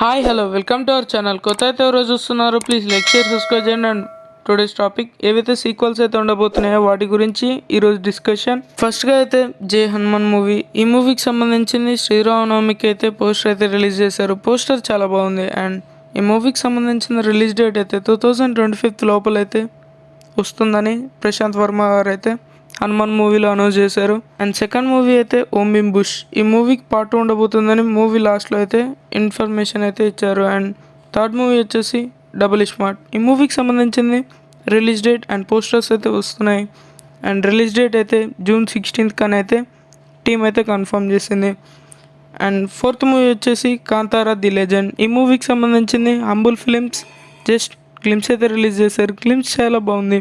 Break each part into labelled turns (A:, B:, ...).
A: Hi hello welcome to our channel. కొత్త అయితే ఎవరో చూస్తున్నారు ప్లీజ్ లైక్ షేర్ సబ్స్క్రైబ్ చేయండి. అండ్ టుడేస్ టాపిక్ ఏవైతే సీక్వెల్స్ అయితే ఉండబోతున్నాయో వాటి గురించి ఈరోజు డిస్కషన్. ఫస్ట్గా అయితే జై హనుమాన్ మూవీ. ఈ మూవీకి సంబంధించింది శ్రీరామనవమికి అయితే పోస్టర్ అయితే రిలీజ్ చేశారు. పోస్టర్ చాలా బాగుంది. అండ్ ఈ మూవీకి సంబంధించిన రిలీజ్ డేట్ అయితే 2025 లోపలైతే వస్తుందని ప్రశాంత్ వర్మ గారు అయితే హనుమాన్ మూవీలో అనౌన్స్ చేశారు. అండ్ సెకండ్ మూవీ అయితే ఓం బిం బుష్. ఈ మూవీకి పార్ట్ ఉండబోతుందని మూవీ లాస్ట్లో అయితే ఇన్ఫర్మేషన్ అయితే ఇచ్చారు. అండ్ థర్డ్ మూవీ వచ్చేసి డబుల్ స్మార్ట్. ఈ మూవీకి సంబంధించింది రిలీజ్ డేట్ అండ్ పోస్టర్స్ అయితే వస్తున్నాయి. అండ్ రిలీజ్ డేట్ అయితే June 16th కానీ అయితే టీం అయితే కన్ఫర్మ్ చేసింది. అండ్ ఫోర్త్ మూవీ వచ్చేసి కాంతారా ది లెజెండ్. ఈ మూవీకి సంబంధించింది అంబుల్ ఫిలిమ్స్ జస్ట్ గ్లిమ్స్ అయితే రిలీజ్ చేశారు. గ్లిమ్స్ చాలా బాగుంది.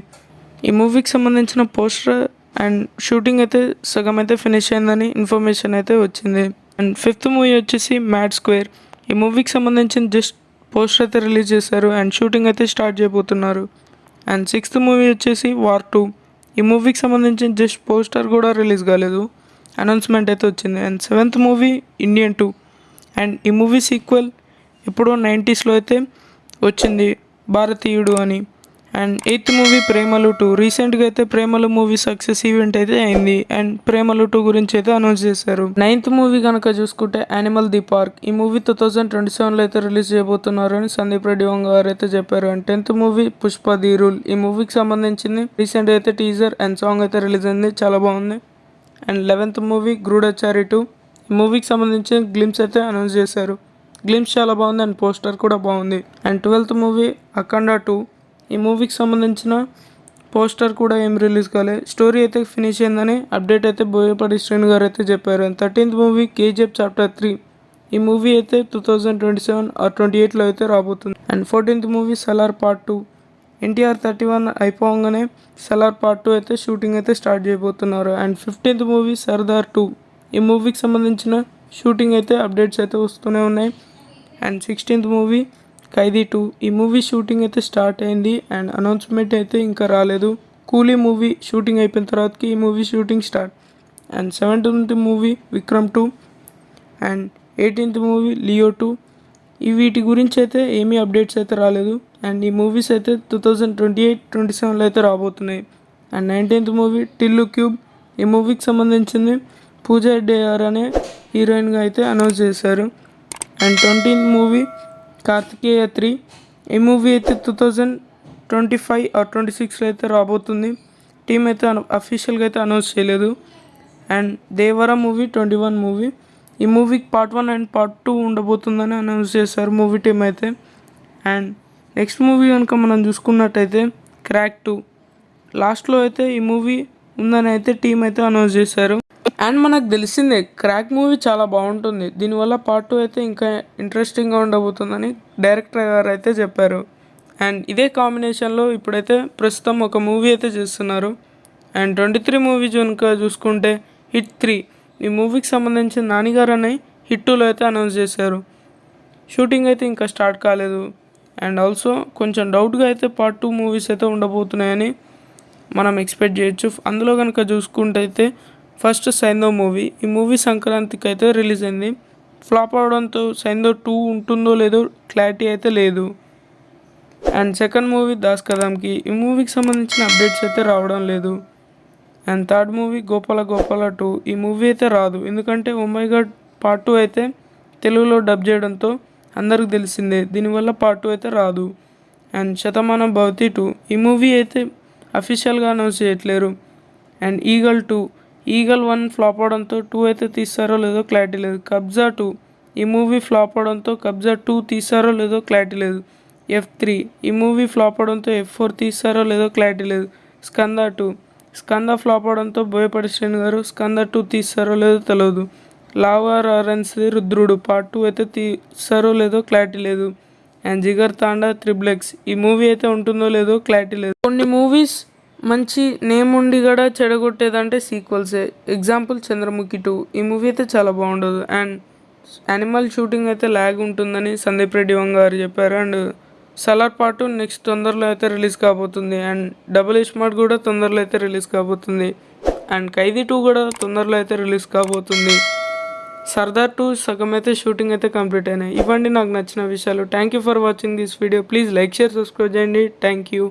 A: ఈ మూవీకి సంబంధించిన పోస్టర్ అండ్ షూటింగ్ అయితే సగం అయితే ఫినిష్ అయిందని ఇన్ఫర్మేషన్ అయితే వచ్చింది. అండ్ ఫిఫ్త్ మూవీ వచ్చేసి మ్యాడ్ స్క్వేర్. ఈ మూవీకి సంబంధించిన జస్ట్ పోస్టర్ అయితే రిలీజ్ చేశారు అండ్ షూటింగ్ అయితే స్టార్ట్ చేయబోతున్నారు. అండ్ సిక్స్త్ మూవీ వచ్చేసి వార్ 2. ఈ మూవీకి సంబంధించిన జస్ట్ పోస్టర్ కూడా రిలీజ్ కాలేదు, అనౌన్స్మెంట్ అయితే వచ్చింది. And seventh movie Indian 2. And ఈ మూవీ సీక్వెల్ ఎప్పుడో 90sలో అయితే వచ్చింది, భారతీయుడు అని. అండ్ ఎయిత్ మూవీ ప్రేమలు 2. రీసెంట్గా అయితే ప్రేమలు మూవీ సక్సెస్ ఈవెంట్ అయితే అయింది అండ్ ప్రేమలు 2 గురించి అయితే అనౌన్స్ చేశారు. నైన్త్ మూవీ కనుక చూసుకుంటే యానిమల్ ది పార్క్. ఈ మూవీ 2027లో అయితే రిలీజ్ చేయబోతున్నారు అని సందీప్ రెడ్డి వంగ గారు అయితే చెప్పారు. And 10th movie Pushpa the rule. ఈ మూవీకి సంబంధించింది రీసెంట్గా అయితే టీజర్ అండ్ సాంగ్ అయితే రిలీజ్ అయింది, చాలా బాగుంది. అండ్ 11th మూవీ గూఢచారి 2. ఈ మూవీకి సంబంధించిన గ్లిమ్స్ అయితే అనౌన్స్ చేశారు. గ్లిమ్స్ చాలా బాగుంది అండ్ పోస్టర్ కూడా బాగుంది. అండ్ 12th మూవీ అఖండ 2. ఈ మూవీకి సంబంధించిన పోస్టర్ కూడా ఏం రిలీజ్ కాలేదు, స్టోరీ అయితే ఫినిష్ అయిందని అప్డేట్ అయితే బోయపాటి శ్రీను గారు అయితే చెప్పారు. And 13th movie KGF Chapter 3. ఈ మూవీ అయితే 2027 or 28లో అయితే రాబోతుంది. And 14th movie Salaar part 2. NTR 31 అయిపోగానే సలార్ పార్ట్ 2 అయితే షూటింగ్ అయితే స్టార్ట్ చేయబోతున్నారు. And 15th movie Sardar 2. ఈ మూవీకి సంబంధించిన షూటింగ్ అయితే అప్డేట్స్ అయితే వస్తూనే ఉన్నాయి. అండ్ 16th మూవీ ఖైదీ 2. ఈ మూవీ షూటింగ్ అయితే స్టార్ట్ అయింది అండ్ అనౌన్స్మెంట్ అయితే ఇంకా రాలేదు. కూలీ మూవీ షూటింగ్ అయిపోయిన తర్వాతకి ఈ movie shooting start. And 17th movie Vikram 2. And 18th movie Leo 2. వీటి గురించి అయితే ఏమీ అప్డేట్స్ అయితే రాలేదు. అండ్ ఈ మూవీస్ అయితే 2028-27లో అయితే రాబోతున్నాయి. And 19th movie Tillu cube. ఈ మూవీకి సంబంధించింది పూజా హెగ్డే అనే హీరోయిన్గా అయితే అనౌన్స్ చేశారు. And 20th movie Karthikeya 3. ఈ మూవీ అయితే 2025 or 26లో అయితే రాబోతుంది. టీం అయితే అఫీషియల్గా అయితే అనౌన్స్ చేయలేదు. And Devara movie 21 movie. ఈ మూవీకి పార్ట్ 1 అండ్ పార్ట్ 2 ఉండబోతుందని అనౌన్స్ చేశారు మూవీ టీం అయితే. అండ్ నెక్స్ట్ మూవీ కనుక మనం చూసుకున్నట్టయితే క్రాక్ 2. లాస్ట్లో అయితే ఈ మూవీ ఉందని అయితే టీం అయితే అనౌన్స్ చేశారు. అండ్ మనకు తెలిసిందే క్రాక్ మూవీ చాలా బాగుంటుంది, దీనివల్ల పార్ట్ 2 అయితే ఇంకా ఇంట్రెస్టింగ్గా ఉండబోతుందని డైరెక్టర్ గారు అయితే చెప్పారు. అండ్ ఇదే కాంబినేషన్లో ఇప్పుడైతే ప్రస్తుతం ఒక మూవీ అయితే చేస్తున్నారు. అండ్ 23 మూవీ కనుక చూసుకుంటే హిట్ 3. ఈ మూవీకి సంబంధించిన నానిగారు అనే హిట్ 2లో అయితే అనౌన్స్ చేశారు. షూటింగ్ అయితే ఇంకా స్టార్ట్ కాలేదు. అండ్ ఆల్సో కొంచెం డౌట్గా అయితే పార్ట్ 2 మూవీస్ అయితే ఉండబోతున్నాయని మనం ఎక్స్పెక్ట్ చేయొచ్చు. అందులో కనుక చూసుకుంటే అయితే ఫస్ట్ సైందో మూవీ. ఈ మూవీ సంక్రాంతికి అయితే రిలీజ్ అయింది. ఫ్లాప్ అవడంతో సైందో 2 ఉంటుందో లేదో క్లారిటీ అయితే లేదు. అండ్ సెకండ్ మూవీ దాస్ కదమ్కి. ఈ మూవీకి సంబంధించిన అప్డేట్స్ అయితే రావడం లేదు. And third movie Gopala 2. ఈ మూవీ అయితే రాదు, ఎందుకంటే ఓ మై గాడ్ పార్ట్ 2 అయితే తెలుగులో డబ్ చేయడంతో అందరికి తెలిసిందే, దీనివల్ల పార్ట్ 2 అయితే రాదు. అండ్ శతమానం భవతి 2. ఈ మూవీ అయితే అఫీషియల్గా అనౌన్స్ చేయట్లేరు. అండ్ ఈగల్ 1 ఫ్లాప్ అవడంతో 2 అయితే తీస్తారో లేదో క్లారిటీ లేదు. కబ్జా 2. ఈ మూవీ ఫ్లాప్ అవడంతో కబ్జా 2 తీస్తారో లేదో క్లారిటీ లేదు. F3. ఈ మూవీ ఫ్లాప్ అవడంతో F4 తీస్తారో లేదో క్లారిటీ లేదు. స్కంద ఫ్లాప్ అవడంతో బోయపాటి శ్రీను గారు స్కంద 2 తీస్తారో లేదో తెలియదు. లావా లారెన్స్ రుద్రుడు పార్ట్ 2 అయితే తీస్తారో లేదో క్లారిటీ లేదు. And Jigarthanda XXX. ఈ మూవీ అయితే ఉంటుందో లేదో క్లారిటీ లేదు. కొన్ని మూవీస్ మంచి నేమ్ ఉండి కూడా చెడగొట్టేదంటే సీక్వెల్సే. ఎగ్జాంపుల్ చంద్రముఖి 2. ఈ మూవీ అయితే చాలా బాగుండదు. అండ్ యానిమల్ షూటింగ్ అయితే ల్యాగ్ ఉంటుందని సందీప్ రెడ్డి వంగ గారు చెప్పారు. అండ్ సలార్ పార్ట్ 2 నెక్స్ట్ తొందరలో అయితే రిలీజ్ కాబోతుంది. అండ్ డబుల్ స్మార్ట్ కూడా తొందరలో అయితే రిలీజ్ కాబోతుంది. అండ్ ఖైదీ 2 కూడా తొందరలో అయితే రిలీజ్ కాబోతుంది. సర్దార్ 2 సగం అయితే షూటింగ్ అయితే కంప్లీట్ అయినాయి. ఇవ్వండి నాకు నచ్చిన విషయాలు. Thank you for watching this video. Please like share subscribe చేయండి. Thank you.